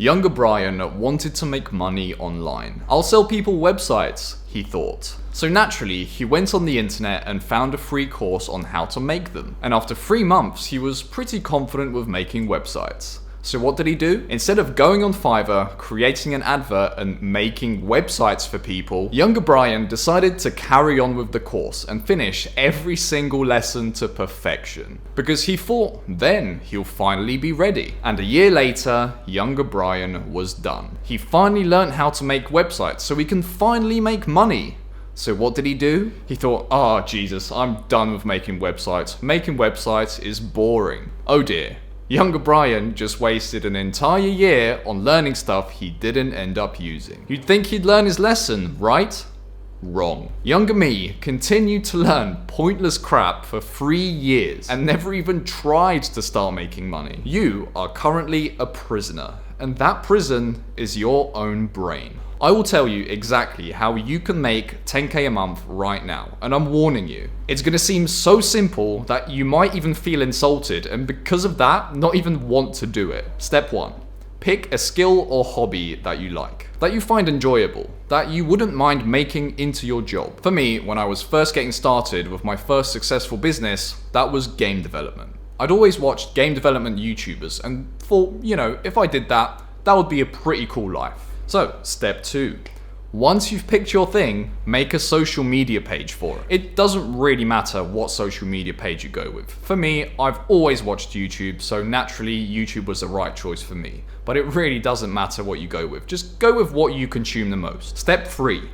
Younger Brian wanted to make money online. I'll sell people websites, he thought. So naturally, he went on the internet and found a free course on how to make them. And after 3 months, he was pretty confident with making websites. So what did he do? Instead of going on Fiverr, creating an advert and making websites for people, younger Brian decided to carry on with the course and finish every single lesson to perfection. Because he thought then he'll finally be ready. And a year later, younger Brian was done. He finally learned how to make websites so he can finally make money. So what did he do? He thought, Jesus, I'm done with making websites. Making websites is boring. Oh dear. Younger Brian just wasted an entire year on learning stuff he didn't end up using. You'd think he'd learn his lesson, right? Wrong. Younger me continued to learn pointless crap for 3 years and never even tried to start making money. You are currently a prisoner, and that prison is your own brain. I will tell you exactly how you can make 10k a month right now, and I'm warning you, it's gonna seem so simple that you might even feel insulted, and because of that, not even want to do it. Step 1. Pick a skill or hobby that you like, that you find enjoyable, that you wouldn't mind making into your job. For me, when I was first getting started with my first successful business, that was game development. I'd always watched game development YouTubers and thought, if I did that, that would be a pretty cool life. So, step 2. Once you've picked your thing, make a social media page for it. It doesn't really matter what social media page you go with. For me, I've always watched YouTube, so naturally YouTube was the right choice for me. But it really doesn't matter what you go with. Just go with what you consume the most. Step 3.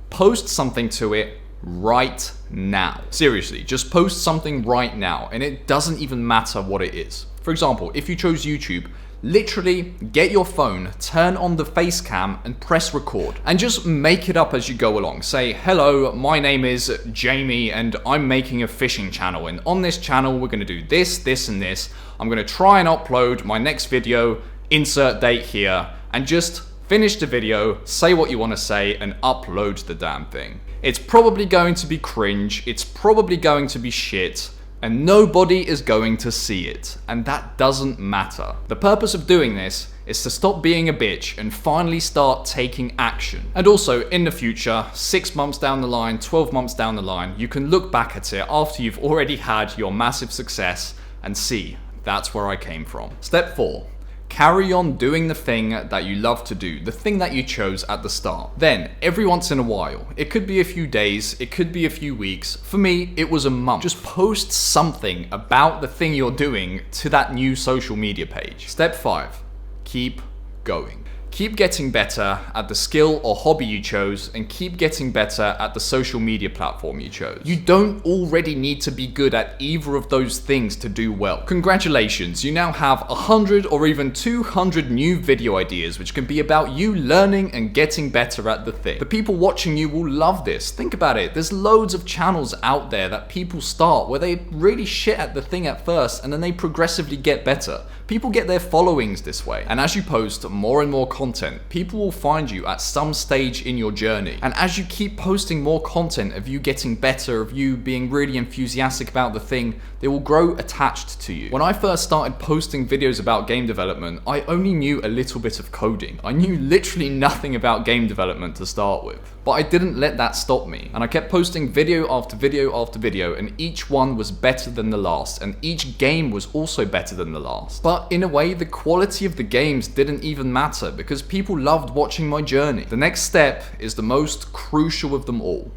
Post something to it right now. Seriously, just post something right now, and it doesn't even matter what it is. For example, if you chose YouTube, literally get your phone, turn on the face cam and press record and just make it up as you go along. Say, hello, my name is Jamie and I'm making a fishing channel, and on this channel we're going to do this, this and this. I'm going to try and upload my next video, insert date here, and just finish the video, say what you want to say and upload the damn thing. It's probably going to be cringe, it's probably going to be shit, and nobody is going to see it, and that doesn't matter. The purpose of doing this is to stop being a bitch and finally start taking action. And also, in the future, 6 months down the line, 12 months down the line, you can look back at it after you've already had your massive success and see, that's where I came from. Step 4. Carry on doing the thing that you love to do, the thing that you chose at the start. Then, every once in a while, it could be a few days, it could be a few weeks. For me, it was a month. Just post something about the thing you're doing to that new social media page. Step 5. Keep going. Keep getting better at the skill or hobby you chose, and keep getting better at the social media platform you chose. You don't already need to be good at either of those things to do well. Congratulations, you now have 100 or even 200 new video ideas which can be about you learning and getting better at the thing. The people watching you will love this. Think about it, there's loads of channels out there that people start where they really shit at the thing at first and then they progressively get better. People get their followings this way, and as you post more and more content, people will find you at some stage in your journey. And as you keep posting more content of you getting better, of you being really enthusiastic about the thing, they will grow attached to you. When I first started posting videos about game development, I only knew a little bit of coding. I knew literally nothing about game development to start with. But I didn't let that stop me, and I kept posting video after video after video, and each one was better than the last, and each game was also better than the last. But in a way, the quality of the games didn't even matter because people loved watching my journey. The next step is the most crucial of them all.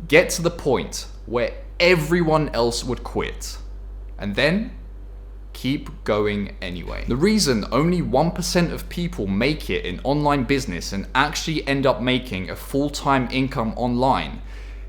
Get to the point where everyone else would quit, and then keep going anyway. The reason only 1% of people make it in online business and actually end up making a full-time income online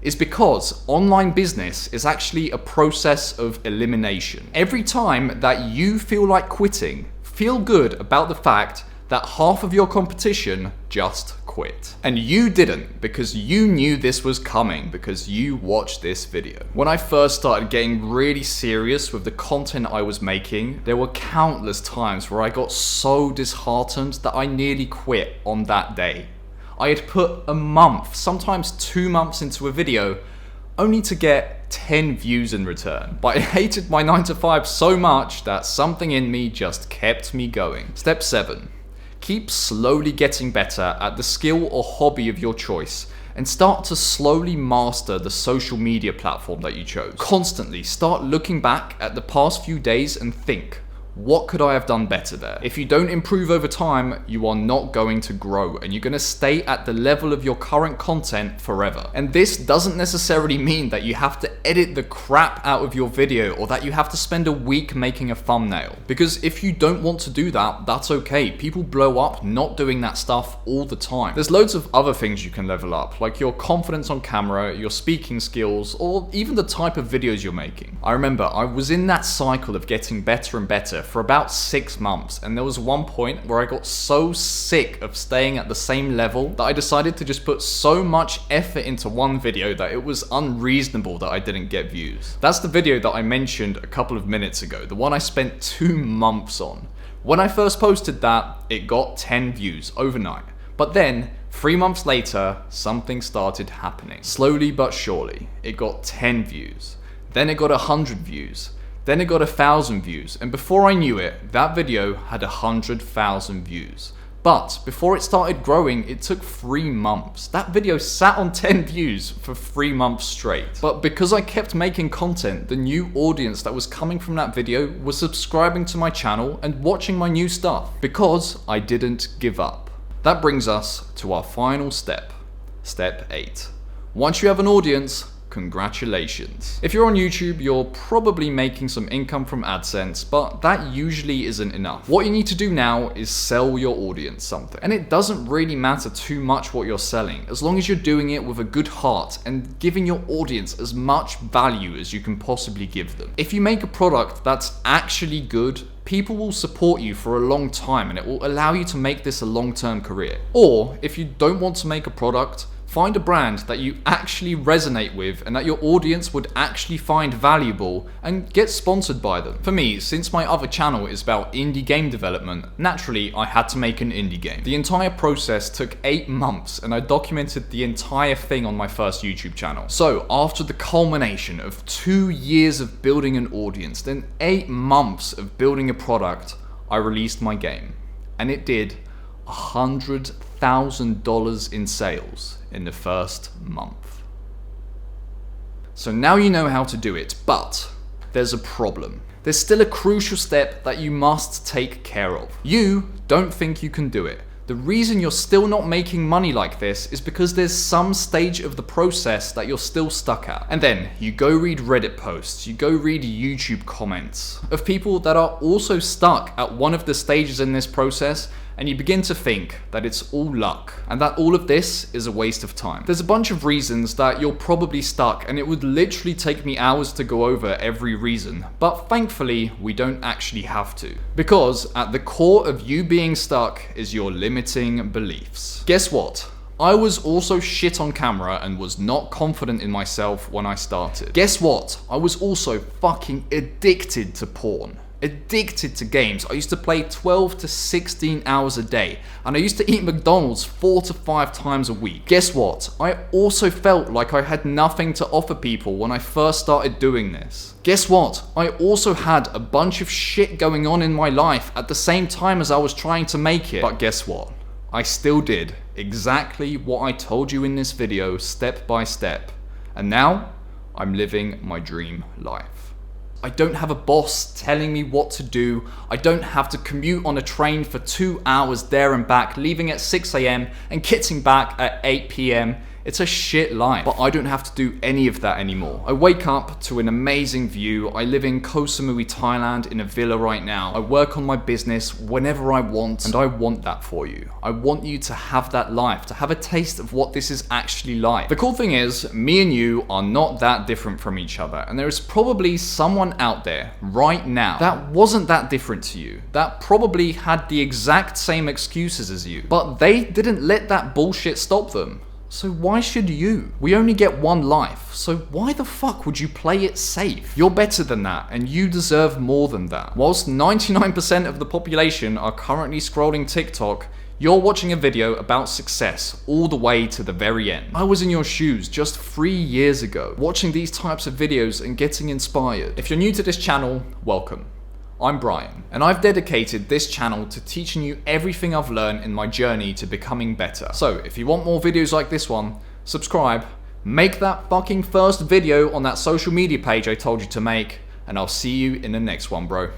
is because online business is actually a process of elimination. Every time that you feel like quitting, feel good about the fact that half of your competition just quit. And you didn't, because you knew this was coming, because you watched this video. When I first started getting really serious with the content I was making, there were countless times where I got so disheartened that I nearly quit on that day. I had put a month, sometimes 2 months into a video, only to get 10 views in return. But I hated my 9 to 5 so much that something in me just kept me going. Step 7. Keep slowly getting better at the skill or hobby of your choice, and start to slowly master the social media platform that you chose. Constantly start looking back at the past few days and think, what could I have done better there? If you don't improve over time, you are not going to grow, and you're going to stay at the level of your current content forever. And this doesn't necessarily mean that you have to edit the crap out of your video or that you have to spend a week making a thumbnail. Because if you don't want to do that, that's okay. People blow up not doing that stuff all the time. There's loads of other things you can level up, like your confidence on camera, your speaking skills, or even the type of videos you're making. I remember I was in that cycle of getting better and better for about 6 months, and there was one point where I got so sick of staying at the same level that I decided to just put so much effort into one video that it was unreasonable that I didn't get views. That's the video that I mentioned a couple of minutes ago, the one I spent 2 months on. When I first posted that, it got 10 views overnight, but then 3 months later, something started happening. Slowly but surely, it got 10 views, then it got 100 views, then it got 1,000 views, and before I knew it, that video had 100,000 views. But before it started growing, it took 3 months. That video sat on 10 views for 3 months straight. But because I kept making content, the new audience that was coming from that video was subscribing to my channel and watching my new stuff, because I didn't give up. That brings us to our final step, step 8. Once you have an audience, congratulations. If you're on YouTube, you're probably making some income from AdSense, but that usually isn't enough. What you need to do now is sell your audience something. And it doesn't really matter too much what you're selling, as long as you're doing it with a good heart and giving your audience as much value as you can possibly give them. If you make a product that's actually good, people will support you for a long time, and it will allow you to make this a long-term career. Or if you don't want to make a product, find a brand that you actually resonate with and that your audience would actually find valuable and get sponsored by them. For me, since my other channel is about indie game development, naturally I had to make an indie game. The entire process took 8 months, and I documented the entire thing on my first YouTube channel. So after the culmination of 2 years of building an audience, then 8 months of building a product, I released my game. And it did $100,000 in sales in the first month. So now you know how to do it, but there's a problem. There's still a crucial step that you must take care of. You don't think you can do it. The reason you're still not making money like this is because there's some stage of the process that you're still stuck at. And then you go read Reddit posts, you go read YouTube comments of people that are also stuck at one of the stages in this process, and you begin to think that it's all luck and that all of this is a waste of time. There's a bunch of reasons that you're probably stuck, and it would literally take me hours to go over every reason, but thankfully we don't actually have to. Because at the core of you being stuck is your limiting beliefs. Guess what? I was also shit on camera and was not confident in myself when I started. Guess what? I was also fucking addicted to porn. Addicted to games. I used to play 12 to 16 hours a day, and I used to eat McDonald's 4 to 5 times a week. Guess what? I also felt like I had nothing to offer people when I first started doing this. Guess what? I also had a bunch of shit going on in my life at the same time as I was trying to make it. But guess what? I still did exactly what I told you in this video, step by step. And now, I'm living my dream life. I don't have a boss telling me what to do. I don't have to commute on a train for 2 hours there and back, leaving at 6 AM and getting back at 8 PM. It's a shit life, but I don't have to do any of that anymore. I wake up to an amazing view. I live in Koh Samui, Thailand in a villa right now. I work on my business whenever I want, and I want that for you. I want you to have that life, to have a taste of what this is actually like. The cool thing is, me and you are not that different from each other, and there is probably someone out there right now that wasn't that different to you, that probably had the exact same excuses as you, but they didn't let that bullshit stop them. So why should you? We only get one life, so why the fuck would you play it safe? You're better than that, and you deserve more than that. Whilst 99% of the population are currently scrolling TikTok, you're watching a video about success all the way to the very end. I was in your shoes just 3 years ago, watching these types of videos and getting inspired. If you're new to this channel, welcome. I'm Brian, and I've dedicated this channel to teaching you everything I've learned in my journey to becoming better. So if you want more videos like this one, subscribe, make that fucking first video on that social media page I told you to make, and I'll see you in the next one, bro.